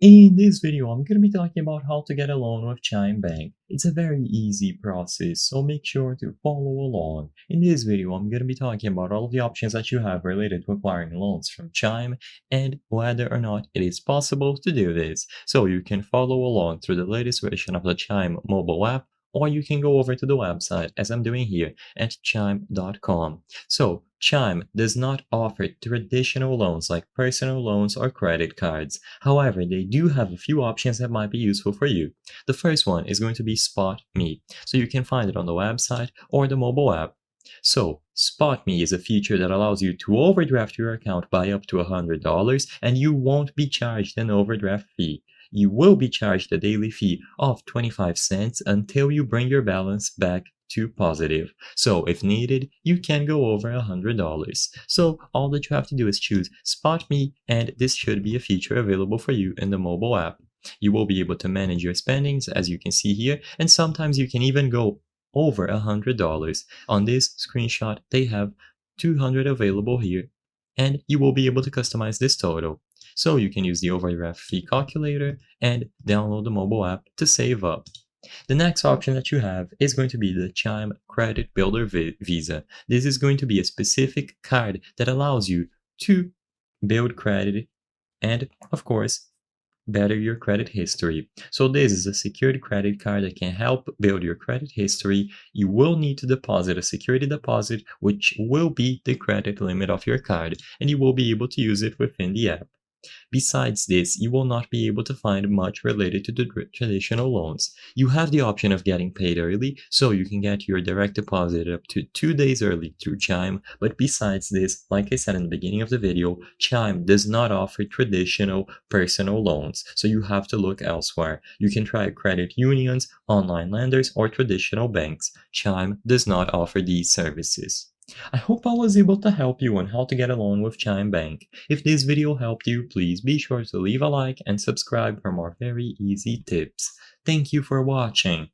In this video, I'm going to be talking about how to get a loan with Chime Bank. It's a very easy process, so make sure to follow along. In this video, I'm going to be talking about all of the options that you have related to acquiring loans from Chime and whether or not it is possible to do this. So you can follow along through the latest version of the Chime mobile app, or you can go over to the website, as I'm doing here, at chime.com. So, Chime does not offer traditional loans like personal loans or credit cards. However, they do have a few options that might be useful for you. The first one is going to be Spot Me, so you can find it on the website or the mobile app. So, Spot Me is a feature that allows you to overdraft your account by up to $100 and you won't be charged an overdraft fee. You will be charged a daily fee of 25 cents until you bring your balance back to positive. So if needed, you can go over $100. So all that you have to do is choose Spot Me, and this should be a feature available for you in the mobile app. You will be able to manage your spendings as you can see here, and sometimes you can even go over $100. On this screenshot, they have 200 available here, and you will be able to customize this total. So you can use the overdraft fee calculator and download the mobile app to save up. The next option that you have is going to be the Chime Credit Builder Visa. This is going to be a specific card that allows you to build credit and, of course, better your credit history. So this is a secured credit card that can help build your credit history. You will need to deposit a security deposit, which will be the credit limit of your card, and you will be able to use it within the app. Besides this, you will not be able to find much related to the traditional loans. You have the option of getting paid early, so you can get your direct deposit up to 2 days early through Chime, but besides this, like I said in the beginning of the video, Chime does not offer traditional personal loans, so you have to look elsewhere. You can try credit unions, online lenders, or traditional banks. Chime does not offer these services. I hope I was able to help you on how to get a loan with Chime Bank. If this video helped you, please be sure to leave a like and subscribe for more very easy tips. Thank you for watching.